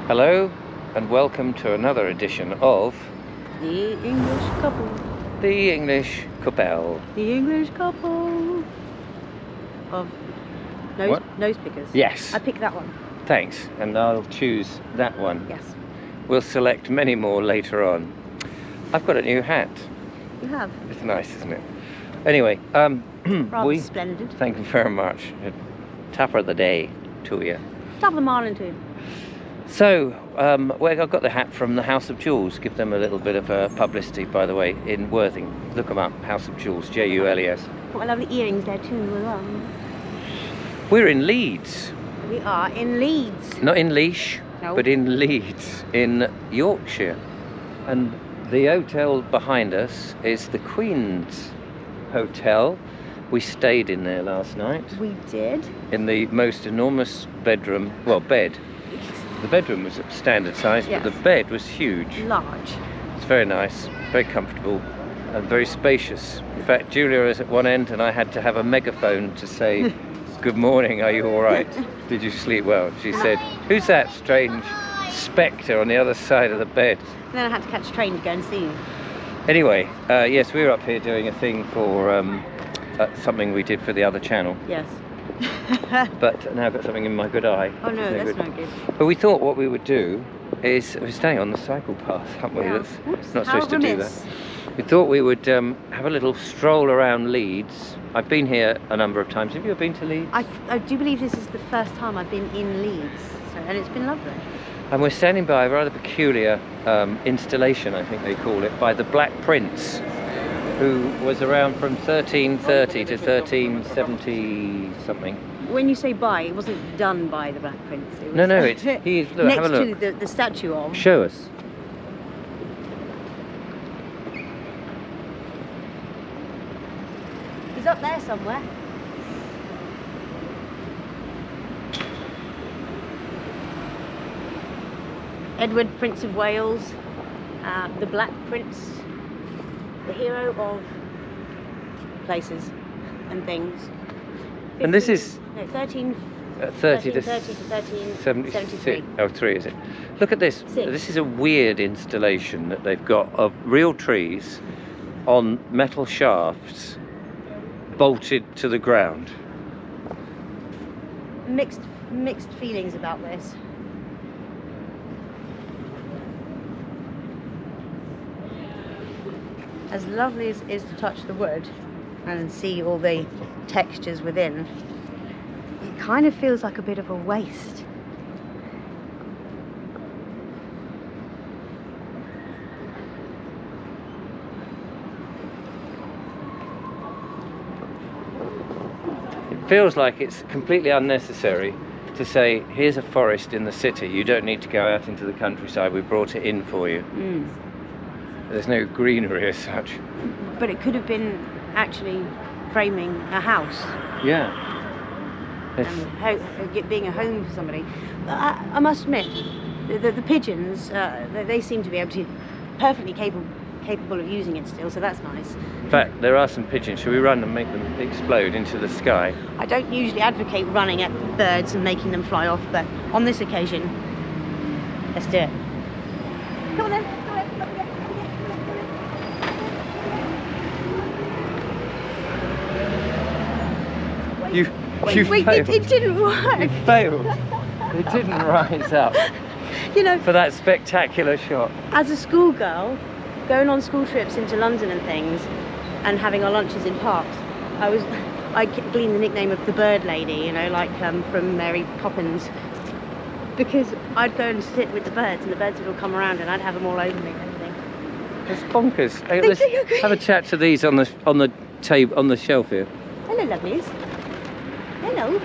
Hello and welcome to another edition of The English Couple. The English Couple. The English Couple of nose pickers. Yes. I picked that one. Thanks, and I'll choose that one. Yes. We'll select many more later on. I've got a new hat. You have. It's nice, isn't it? Anyway, Rather splendid. Thank you very much. Tapper of the day to you. Top of the morning too. So, well, I got the hat from the House of Jewels. Give them a little bit of publicity, by the way, in Worthing. Look them up, House of Jewels, J-U-L-E-S. Got my lovely earrings there too as well. We're in Leeds. We are in Leeds. Not in Leash, No. but in Leeds, in Yorkshire. And the hotel behind us is the Queen's Hotel. We stayed in there last night. We did. In the most enormous bedroom, well, bed. The bedroom was standard size, Yes. but the bed was huge. Large. It's very nice, very comfortable, and very spacious. In fact, Julia was at one end, and I had to have a megaphone to say, "Good morning, are you all right? Did you sleep well?" She said, "Who's that strange spectre on the other side of the bed?" Then I had to catch a train to go and see you. Anyway, yes, we were up here doing a thing for something we did for the other channel. Yes. But now I've got something in my good eye. Oh no, It's that's not good. But we thought what we would do is, we're staying on the cycle path, aren't we? Yeah. That's Oops, not how supposed to do remiss. that. We thought we would have a little stroll around Leeds. I've been here a number of times. Have you ever been to Leeds? I do believe this is the first time I've been in Leeds, and it's been lovely. And we're standing by a rather peculiar installation, I think they call it, by the Black Prince, who was around from 1330 to 1370 something. When you say by, it wasn't done by the Black Prince. It was No, it's he's look, have a next look. to the statue of. Show us. He's up there somewhere. Edward, Prince of Wales, the Black Prince, the hero of places and things. And this is 13. 30 to 1373. Oh, 3 is it? Look at this. 6. This is a weird installation that they've got of real trees on metal shafts bolted to the ground. Mixed feelings about this. As lovely as it is to touch the wood and see all the textures within, it kind of feels like a bit of a waste. It feels like it's completely unnecessary to say, here's a forest in the city, you don't need to go out into the countryside, we brought it in for you. There's no greenery as such. But it could have been actually framing a house. Yeah. And being a home for somebody. I must admit, the pigeons, they seem to be able to perfectly capable of using it still, so that's nice. In fact, there are some pigeons. Shall we run and make them explode into the sky? I don't usually advocate running at birds and making them fly off, but on this occasion, let's do it. Come on then, come on. You Wait, failed. it didn't work. You failed. It didn't rise up You know, for that spectacular shot. as a schoolgirl, going on school trips into London and things, and having our lunches in parks, I gleaned the nickname of the Bird Lady, you know, like from Mary Poppins, because I'd go and sit with the birds, and the birds would all come around, and I'd have them all over me and everything. It's bonkers. Hey, let's have a chat to these on the table on the shelf here. Hello, lovelies. Hello.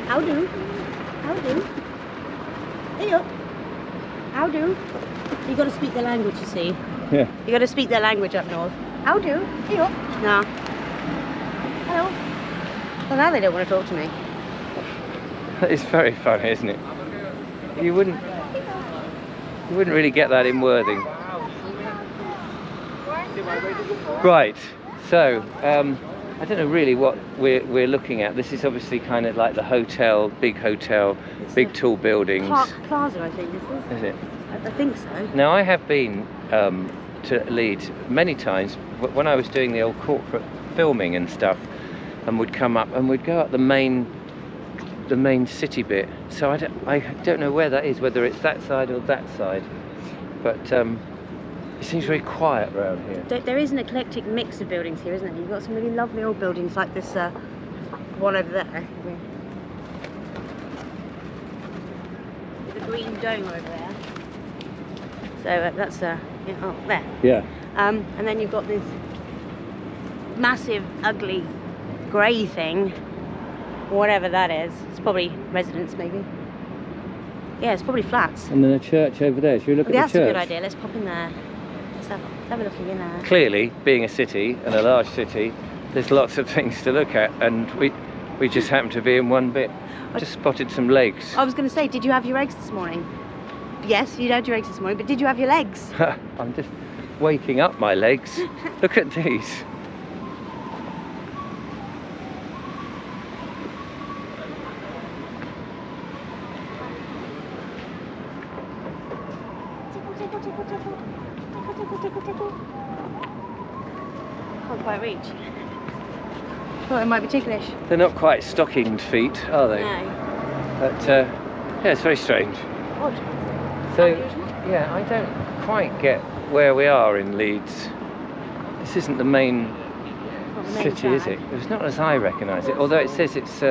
How do? How do? Hey up. How do? You got to speak their language, you see. Yeah. You got to speak their language up north. How do? Hey up. No. Hello. Well, now they don't want to talk to me. It's very funny, isn't it? You wouldn't really get that in Worthing. Right. So I don't know really what we're looking at. This is obviously kind of like the hotel, big tall buildings. Park Plaza, I think this is. Is it? I think so. Now I have been to Leeds many times when I was doing the old corporate filming and stuff, and would come up and we'd go up the main city bit. So I don't know where that is, whether it's that side or that side, but it seems very quiet around here. There is an eclectic mix of buildings here, isn't there? You've got some really lovely old buildings like this one over there. With a green dome over there. So that's there. Yeah. And then you've got this massive, ugly, grey thing, whatever that is. It's probably residents, maybe. Yeah, it's probably flats. And then a church over there. Should we look at the church? That's a good idea. Let's pop in there. Let's have a look in there. Clearly, being a city and a large city, there's lots of things to look at, and we just happen to be in one bit. Just spotted some legs. I was going to say, did you have your eggs this morning? Yes, you had your eggs this morning, but did you have your legs? I'm just waking up my legs. Look at these. Can't quite reach. Thought it might be ticklish. They're not quite stockinged feet, are they? No. But yeah, it's very strange. Odd. So Unusual. yeah, I don't quite get where we are in Leeds. This isn't the main Not the main city, is it? drag. It's not as I recognise it, although it says it's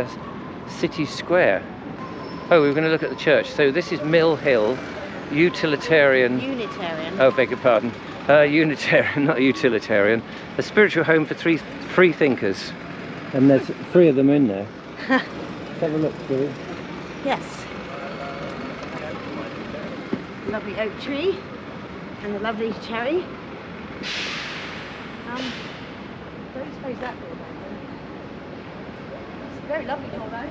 City Square. Oh, we were going to look at the church. So this is Mill Hill, Utilitarian. Unitarian. Oh, beg your pardon. Unitarian, not utilitarian. A spiritual home for free thinkers. And there's 3 of them in there. Let's have a look, shall we? Yes. Lovely oak tree and a lovely cherry. Don't suppose that door down there. It's a very lovely door though.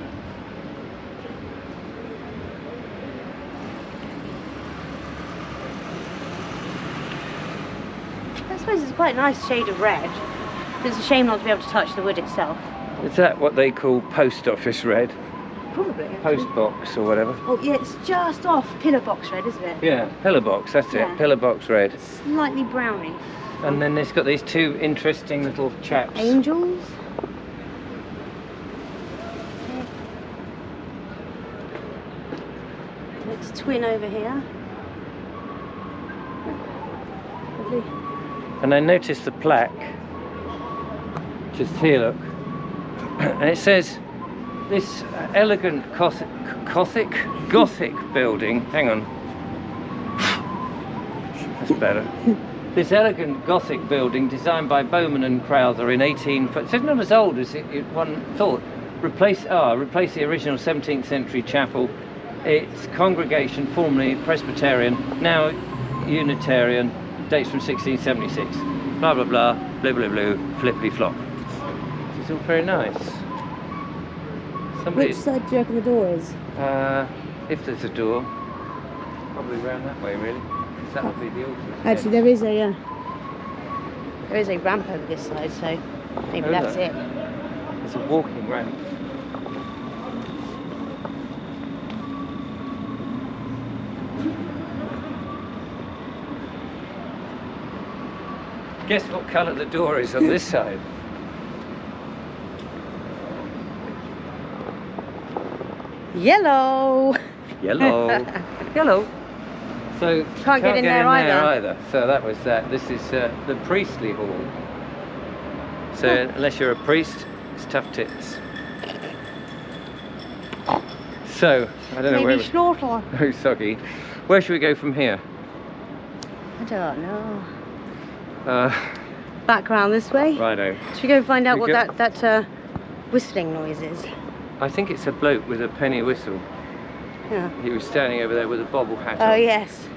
I suppose it's quite a nice shade of red. It's a shame not to be able to touch the wood itself. Is that what they call post office red? Probably. Actually. Post box or whatever? Oh yeah, it's just off pillar box red, isn't it? Yeah, pillar box, that's Yeah. it. Pillar box red. Slightly browny. And then it's got these 2 interesting little chaps. Angels. It's twin over here. Lovely. And I noticed the plaque. Just here, look. And it says, this elegant Gothic building. Hang on. That's better. This elegant Gothic building, designed by Bowman and Crowther in 18... It's not as old as one thought. Replace the original 17th century chapel. Its congregation, formerly Presbyterian, now Unitarian, dates from 1676. Blah blah blah, blah blah blah, flippity flop. It's all very nice. Which side do you reckon the door is? If there's a door, probably round that way really. Because that would be the altar. Actually, there is a ramp over this side, so maybe that's it. It's a walking ramp. Guess what colour the door is on this side? Yellow. Yellow. Yellow. So Can't get in there either. So that was that. This is the priestly hall. So unless you're a priest, it's tough tits. So I don't know where. Maybe Schnortel. Oh, soggy. Where should we go from here? I don't know. Uh, Back round this way. Righto. Should we go and find out We what go- that whistling noise is? I think it's a bloke with a penny whistle. Yeah. He was standing over there with a bobble hat Oh on. yes,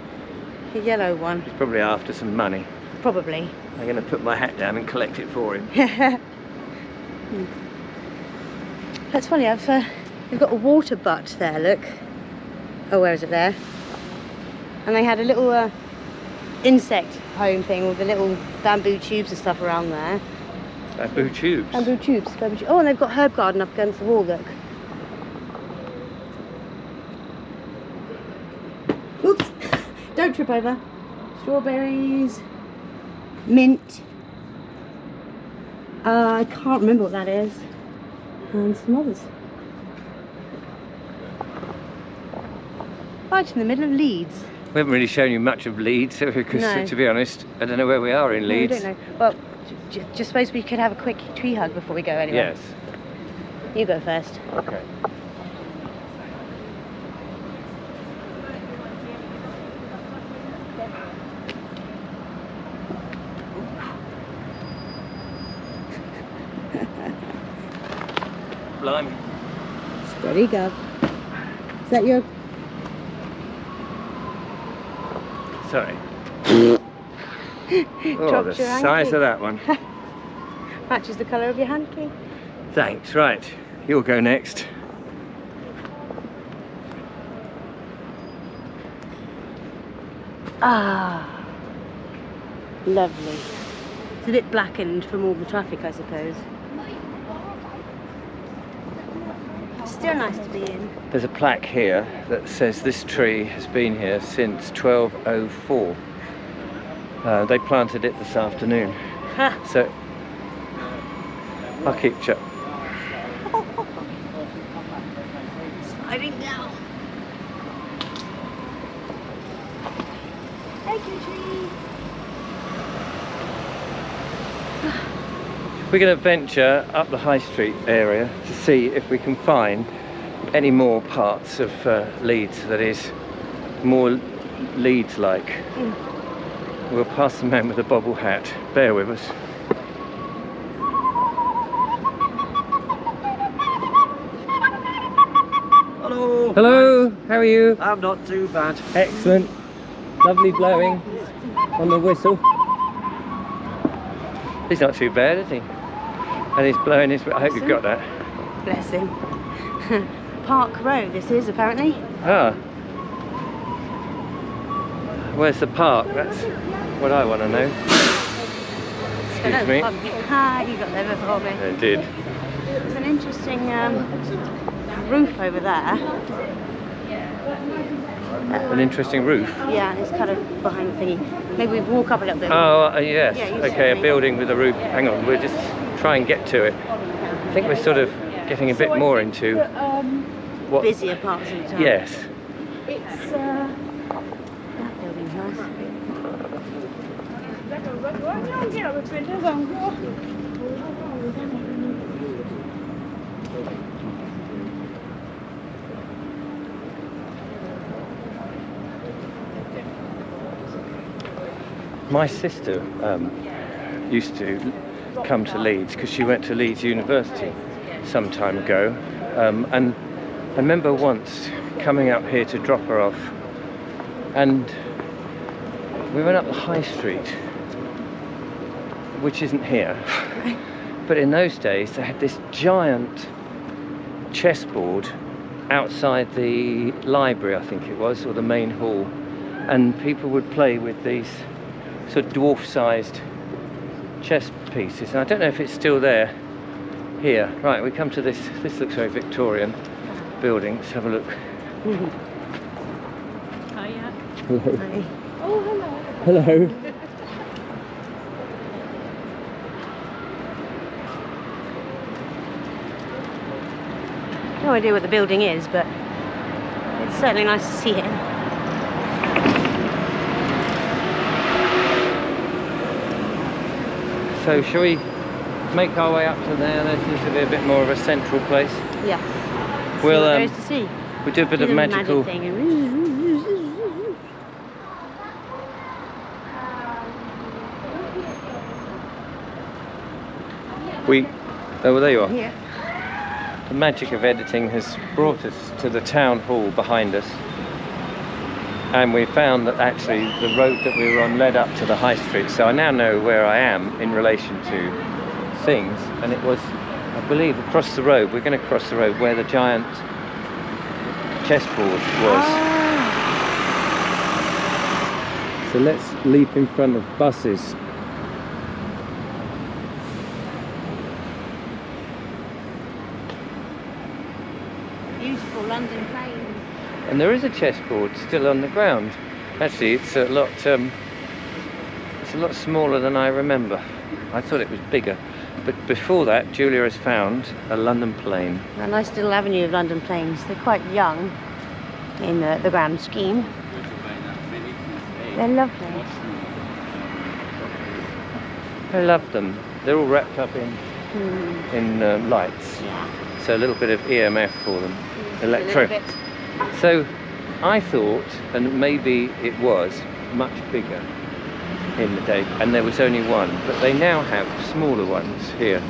the yellow one. He's probably after some money. Probably. I'm going to put my hat down and collect it for him. That's funny. We've got a water butt there. Look. Oh, where is it there? And they had a little insect home thing with the little bamboo tubes and stuff around there. Bamboo tubes. Bamboo tubes. Oh, and they've got herb garden up against the wall, look. Oops! Don't trip over. Strawberries. Mint. I can't remember what that is. And some others. Right in the middle of Leeds. We haven't really shown you much of Leeds, because No. to be honest, I don't know where we are in Leeds. No, I don't know. Well, just suppose we could have a quick tree hug before we go anyway. Yes. You go first. Okay. Blimey. Steady, Gov. Is that your... Sorry. Oh, Dropped the your size hanky. of that one. Matches the colour of your hanky. Thanks. Right, you'll go next. Ah, lovely. It's a bit blackened from all the traffic, I suppose. Still nice to be in. There's a plaque here that says this tree has been here since 1204. They planted it this afternoon. So I'll keep you. Sliding down. Thank you, tree. We're going to venture up the High Street area to see if we can find any more parts of Leeds that is more Leeds-like. We'll pass the man with a bobble hat. Bear with us. Hello. Hello, how are you? I'm not too bad. Excellent. Lovely blowing on the whistle. He's not too bad, is he? And he's blowing his... I hope you've got that. Bless him. Park Row, this is apparently. Ah. Where's the park? That's what I want to know. Excuse me. Ah, you got there before me. I did. There's an interesting roof over there. An interesting roof. Yeah, it's kind of behind the thingy. Maybe we walk up a little bit. Oh, yes. Yeah, you Okay, a see. building with a roof. Hang on, we'll just try and get to it. I think we're sort of getting a bit more into what... Busier parts of the town. Yes. It's that building's nice. My sister used to come to Leeds because she went to Leeds University some time ago, and I remember once coming up here to drop her off, and we went up the High Street, which isn't here, but in those days they had this giant chessboard outside the library, I think it was, or the main hall, and people would play with these sort of dwarf-sized chess pieces, and I don't know if it's still there here. Right, we come to this looks very Victorian building. Let's have a look. Hello. Hi. Oh, hello. Hello. No idea what the building is, but it's certainly nice to see it. So shall we make our way up to there? There seems to be a bit more of a central place. Yeah. We'll there is to see. we'll do a bit of the magical. magic thing and... Oh, well, there you are. Yeah. The magic of editing has brought us to the town hall behind us, and we found that actually the road that we were on led up to the High Street, so I now know where I am in relation to things, and it was, I believe, across the road. We're going to cross the road where the giant chessboard was. So let's leap in front of buses. And there is a chessboard still on the ground. Actually, it's a lot smaller than I remember. I thought it was bigger. But before that, Julia has found a London plane. A nice little avenue of London planes. They're quite young in the grand scheme. They're lovely. I love them. They're all wrapped up in lights. Yeah. So a little bit of EMF for them. A Electro. little bit. So I thought, and maybe it was much bigger in the day, and there was only one, but they now have smaller ones here.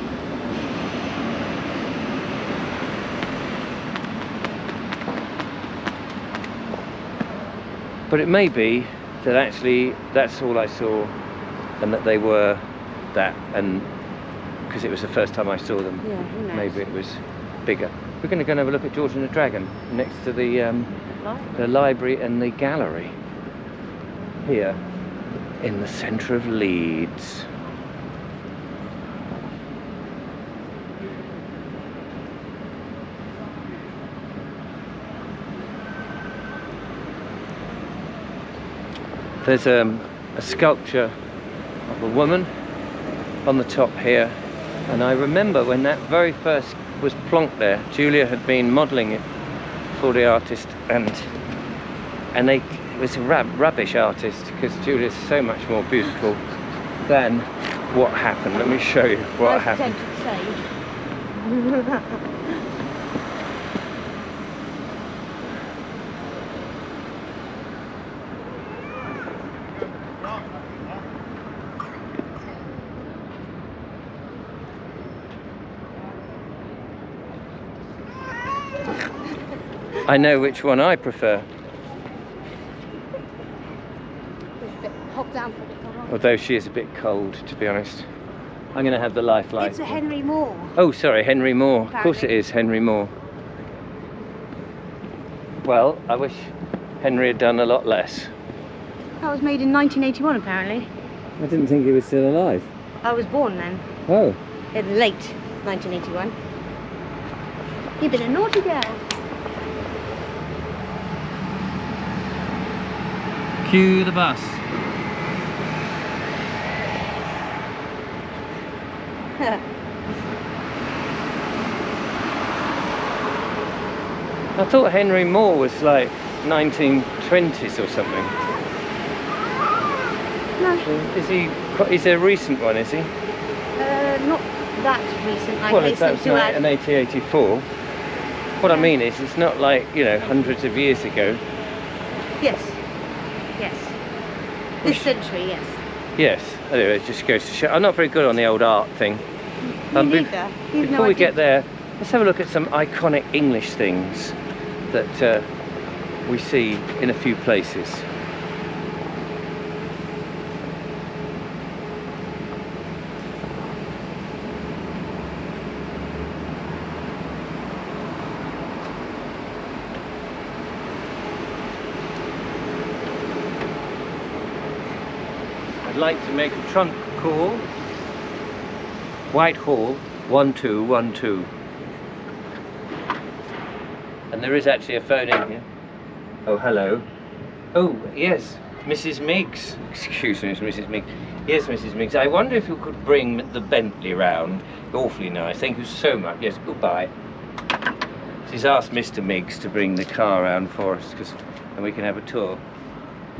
But it may be that actually that's all I saw, and that they were that, and because it was the first time I saw them, Yeah, who knows? maybe it was bigger. We're going to go and have a look at George and the Dragon next to the library and the gallery here in the centre of Leeds. There's a sculpture of a woman on the top here, and I remember when that very first was plonked there, Julia had been modelling it for the artist, and it was a rubbish artist, because Julia's so much more beautiful than what happened. Let me show you what happened. I know which one I prefer. Hop down for a bit. Although she is a bit cold, to be honest. I'm going to have the lifeline. It's a Henry Moore. Oh, sorry, Henry Moore. Apparently. Of course it is Henry Moore. Well, I wish Henry had done a lot less. That was made in 1981, apparently. I didn't think he was still alive. I was born then, Oh. in late 1981. You've been a naughty girl. Cue the bus. I thought Henry Moore was like 1920s or something. No, He's a recent one, is he? not that recent. I Well, hasten that's to add. in 1884. What I mean is, it's not like, you know, hundreds of years ago. Yes. Yes. This century, yes. Yes. Anyway, it just goes to show. I'm not very good on the old art thing. Me neither. Before we get there, let's have a look at some iconic English things that we see in a few places. I'd like to make a trunk call. Whitehall 1212. And there is actually a phone in here. Oh, hello. Oh, yes, Mrs. Miggs. Excuse me, Mrs. Miggs. Yes, Mrs. Miggs. I wonder if you could bring the Bentley round. Awfully nice. Thank you so much. Yes, goodbye. She's asked Mr. Miggs to bring the car round for us, and we can have a tour.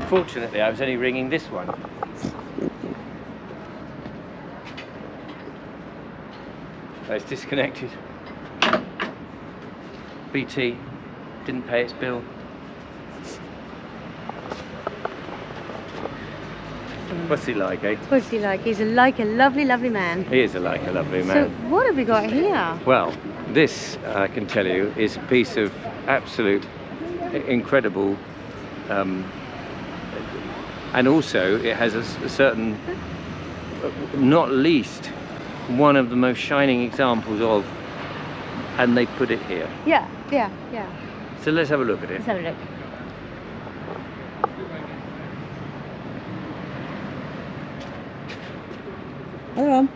Fortunately, I was only ringing this one. Oh, it's disconnected. BT didn't pay its bill. What's he like, eh? What's he like? He's like a lovely, lovely man. He is like a lovely So man. what have we got here? Well, this, I can tell you, is a piece of absolute incredible, and also it has a certain, not least, one of the most shining examples of, and they put it here. Yeah. So let's have a look at it. Let's have a look. Hold on.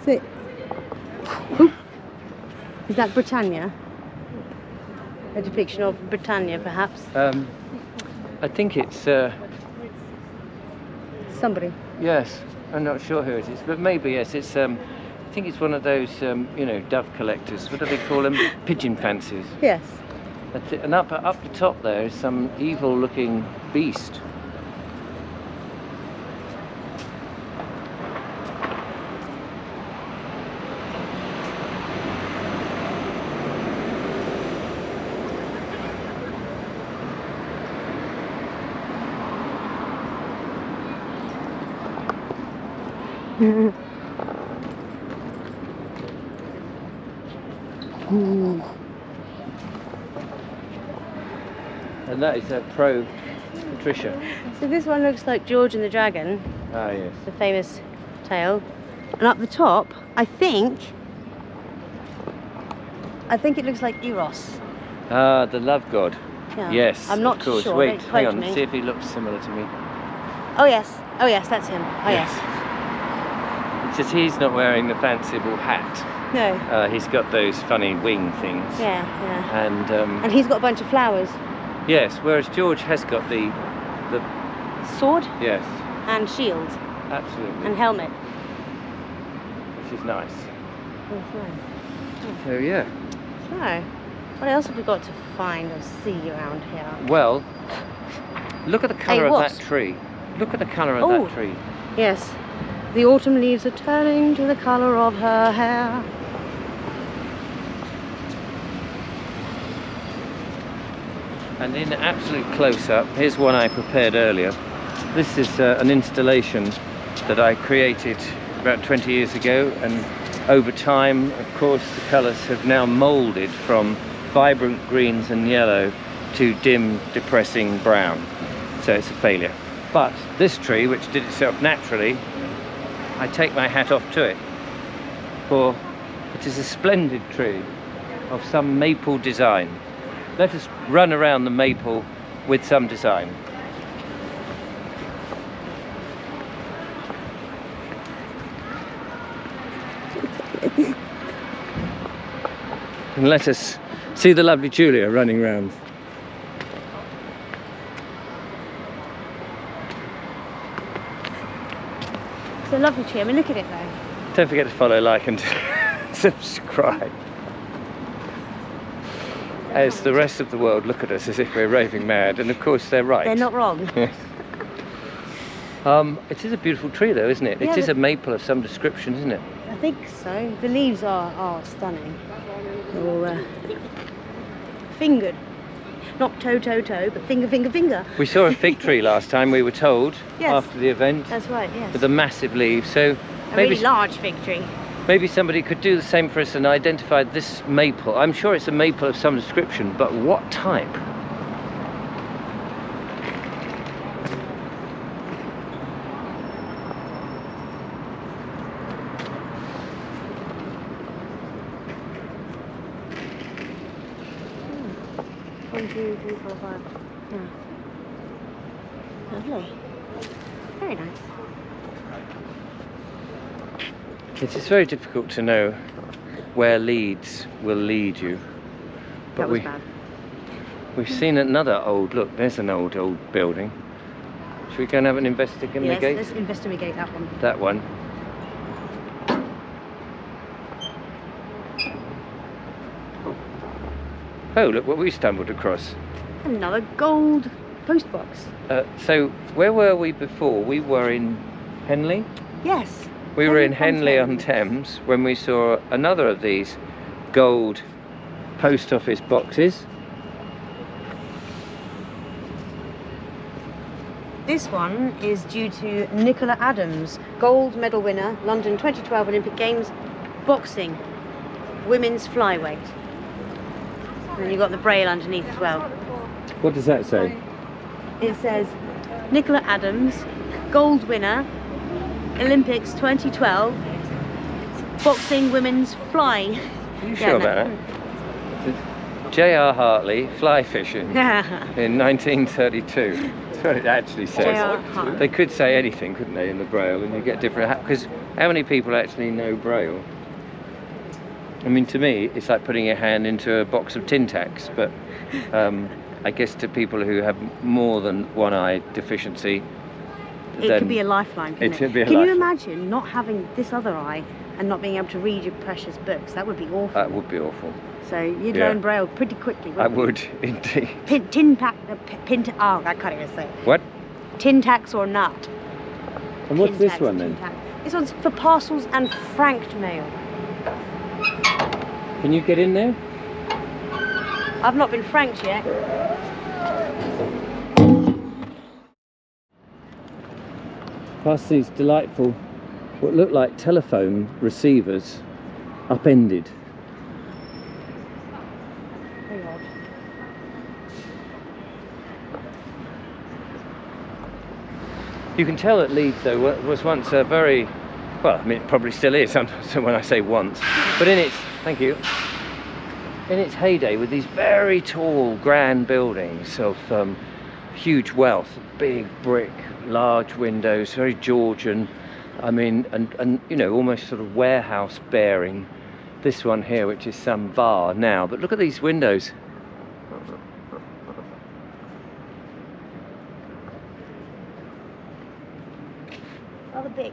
Sit. Is that Britannia? A depiction of Britannia, perhaps? I think it's, Somebody. yes, I'm not sure who it is, but maybe, yes, it's, I think it's one of those, you know, dove collectors. What do they call them? Pigeon fanciers. Yes. That's it. And up the top there is some evil-looking beast. And that is Pro Patricia. So this one looks like George and the Dragon, Ah, yes. the famous tale. And up the top, I think it looks like Eros. Ah, the love god. Yeah. Yes, I'm not of course. sure. Wait, Don't hang quote on, me. see if he looks similar to me. Oh yes, that's him. Oh yes. It's just he's not wearing the fanciful hat. No. He's got those funny wing things. Yeah. And And he's got a bunch of flowers. yes, whereas George has got the Sword yes, and shield absolutely, and helmet. which is nice. That's nice. So yeah. So, what else have we got to find or see around here? Well, look at the colour of wasp. that tree. Look at the colour of Oh. that tree. Yes. The autumn leaves are turning to the colour of her hair. And in absolute close-up, here's one I prepared earlier. This is an installation that I created about 20 years ago, and over time, of course, the colours have now moulded from vibrant greens and yellow to dim, depressing brown. So it's a failure. But this tree, which did itself naturally, I take my hat off to it, for it is a splendid tree of some maple design. Let us run around the maple with some design. And let us see the lovely Julia running round. It's a lovely tree. I mean, look at it though. Don't forget to follow, like and subscribe. As the rest of the world look at us as if we're raving mad, and of course they're right. They're not wrong. Yes. It is a beautiful tree though, isn't it? Yeah, It is a maple of some description, isn't it? I think so. The leaves are stunning. Or fingered. Not toe, but finger. We saw a fig tree last time, we were told, Yes. after the event, That's right, yes. with a massive leaf. So A maybe really large fig tree. maybe somebody could do the same for us and identify this maple. I'm sure it's a maple of some description, but what type? One, two, three, four, five. Yeah. Lovely. Very nice. It is very difficult to know where Leeds will lead you. That was bad. We've seen another old, look, there's an old building. Should we go and have an investigate? Yes, let's investigate that one. That one. Oh, look what we stumbled across. Another gold post box. So, where were we before? We were in Henley. Yes. We were in Henley Henley on on Thames when we saw another of these gold post office boxes. This one is due to Nicola Adams, gold medal winner, London 2012 Olympic Games, boxing, women's flyweight. And you've got the braille underneath as well. What does that say? It says, Nicola Adams, gold winner, Olympics 2012, boxing, women's fly. Are you sure about that? J.R. Hartley, fly fishing in 1932. That's what it actually says. J.R. Hartley. They could say anything, couldn't they, in the braille, and you get different. Because how many people actually know braille? I mean, to me, it's like putting your hand into a box of Tin Tacks, but I guess to people who have more than one eye deficiency, It could be a lifeline, couldn't it could be a Can you lifeline. imagine not having this other eye and not being able to read your precious books? That would be awful. That would be awful. So you'd Yeah. learn Braille pretty quickly, I wouldn't you? would, indeed. Oh, I can't even say it. What? Tin tacks or not? And what's Tin this tacks, one tin then? tacks. This one's for parcels and franked mail. Can you get in there? I've not been franked yet. Past these delightful, what look like telephone receivers, upended. Very odd. You can tell that Leeds, though, was once a very, well, I mean, it probably still is, so when I say once, but in its, thank you, in its heyday, with these very tall, grand buildings of huge wealth, big brick, large windows, very Georgian, I mean, and you know, almost sort of warehouse bearing. This one here, which is some bar now, but look at these windows. Rather big.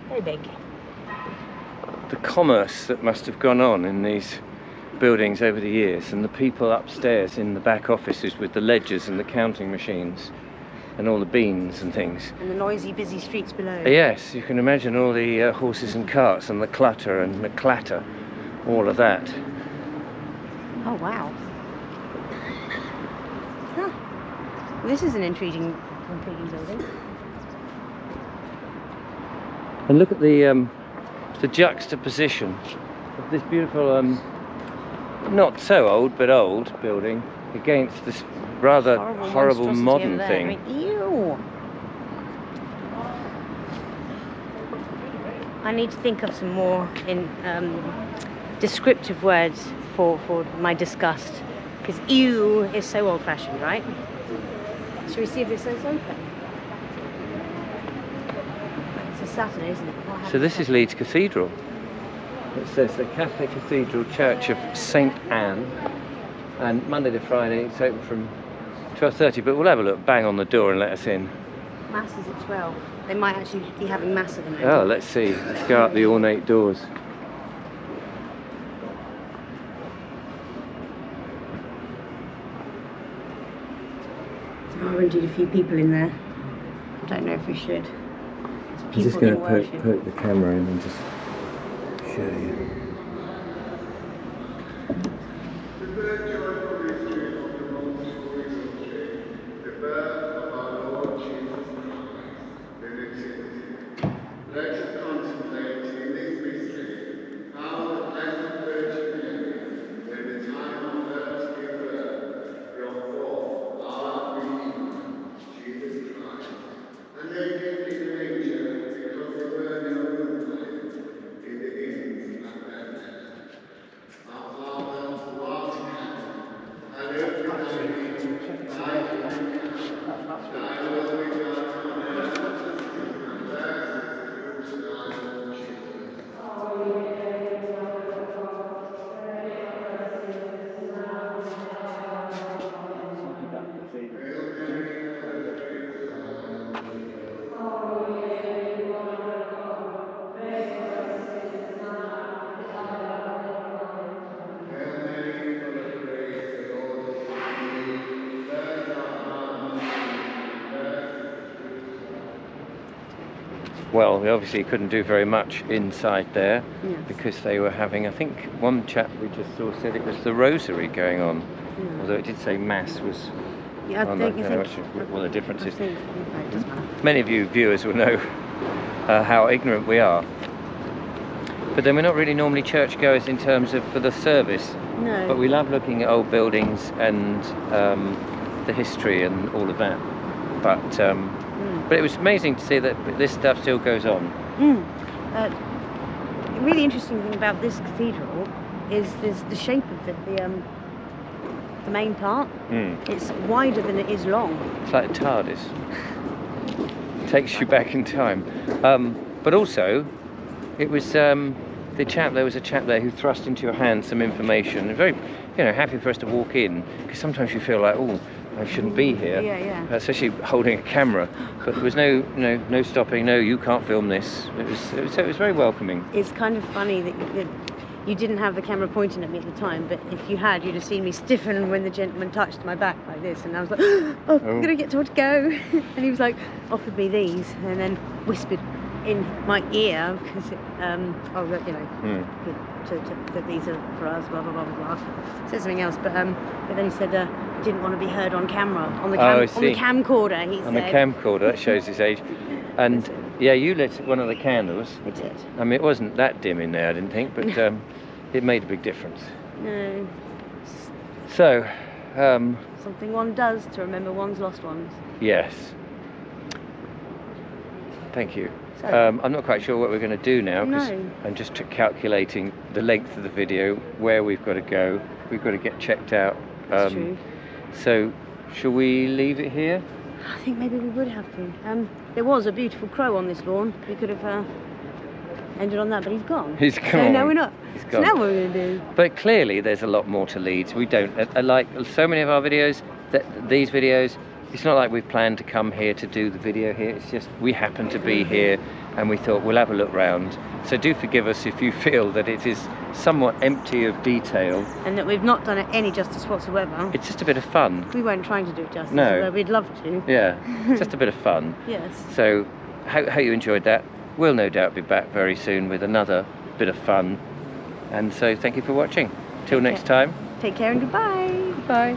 Very big. The commerce that must have gone on in these buildings over the years, and the people upstairs in the back offices with the ledgers and the counting machines and all the beans and things. And the noisy, busy streets below. Yes, you can imagine all the horses and carts and the clutter and the clatter, all of that. Oh, wow. Huh. Well, this is an intriguing building. And look at the juxtaposition of this beautiful, not so old but old building against this rather horrible monstrosity modern over there. thing. I mean, ew. I need to think of some more in descriptive words for my disgust, because ew is so old-fashioned, right? Shall we see if it says open? It's a Saturday, isn't it? So this is Leeds Cathedral. It says the Catholic Cathedral Church of St Anne, and Monday to Friday it's open from 12:30, but we'll have a look, bang on the door and let us in. Mass is at 12. They might actually be having mass at the moment. Oh, let's see. Let's go up the ornate doors. There are indeed a few people in there. I don't know if we should. I'm People just going in to worship. poke the camera in and just show you. The third joyful mystery of the Most Holy Rosary, the birth of our Lord Jesus Christ, the Nativity. Let us contemplate in this mystery how the Blessed Virgin Mary, when the time of her to give birth, brought forth our Redeemer, Jesus Christ, and they lived in a manger because there were no room for him in the inns at Bethlehem. Our Father, who art in heaven, hallowed be thy name. Thy kingdom come, thy will be done on earth as it is in heaven. Through thy Lord Jesus. Hail Mary, full of grace, the Lord is with thee. Hail Mary, full of grace, the Lord is with thee. Blessed art thou amongst women, and blessed is the fruit of thy womb. Well, we obviously couldn't do very much inside there Yes. because they were having, I think one chap we just saw said it was the rosary going on, Yeah. although it did say Mass was Yeah, I on. think, I don't know what the difference I is. think, okay, it doesn't matter. Many of you viewers will know how ignorant we are. But then we're not really normally churchgoers in terms of for the service, No. but we love looking at old buildings and the history and all of that. But it was amazing to see that this stuff still goes on. The really interesting thing about this cathedral is the shape of the main part. It's wider than it is long. It's like a TARDIS. Takes you back in time. But also, it was there was a chap there who thrust into your hand some information, and very, happy for us to walk in, because sometimes you feel like, oh, I shouldn't be here, especially holding a camera. But there was no stopping. No, you can't film this. It was very welcoming. It's kind of funny that you didn't have the camera pointing at me at the time, but if you had, you'd have seen me stiffen when the gentleman touched my back like this, and I was like, oh, I'm gonna get told to go. And he was like, offered me these, and then whispered in my ear, because that these are for us, blah blah blah blah blah. Said something else, but then he said he didn't want to be heard on camera, on the camcorder. He on the camcorder, that shows his age. And yeah, you lit one of the candles. I did. I mean, it wasn't that dim in there, I didn't think, but it made a big difference. No. So, something one does to remember one's lost ones. yes. Thank you. So, I'm not quite sure what we're going to do now, because I'm just calculating the length of the video, where we've got to go. We've got to get checked out. That's true. So, shall we leave it here? I think maybe we would have to. There was a beautiful crow on this lawn. We could have ended on that, but he's gone. He's gone. So no, we're not. He's So gone. now what are we going to do? But clearly there's a lot more to Leeds. We don't, like so many of our videos, these videos, it's not like we've planned to come here to do the video here. It's just we happen to be here and we thought we'll have a look round. So do forgive us if you feel that it is somewhat empty of detail. And that we've not done it any justice whatsoever. It's just a bit of fun. We weren't trying to do it justice, No. although we'd love to. Yeah, just a bit of fun. Yes. So hope you enjoyed that. We'll no doubt be back very soon with another bit of fun. And so thank you for watching. Till next time. Take care and goodbye. Bye.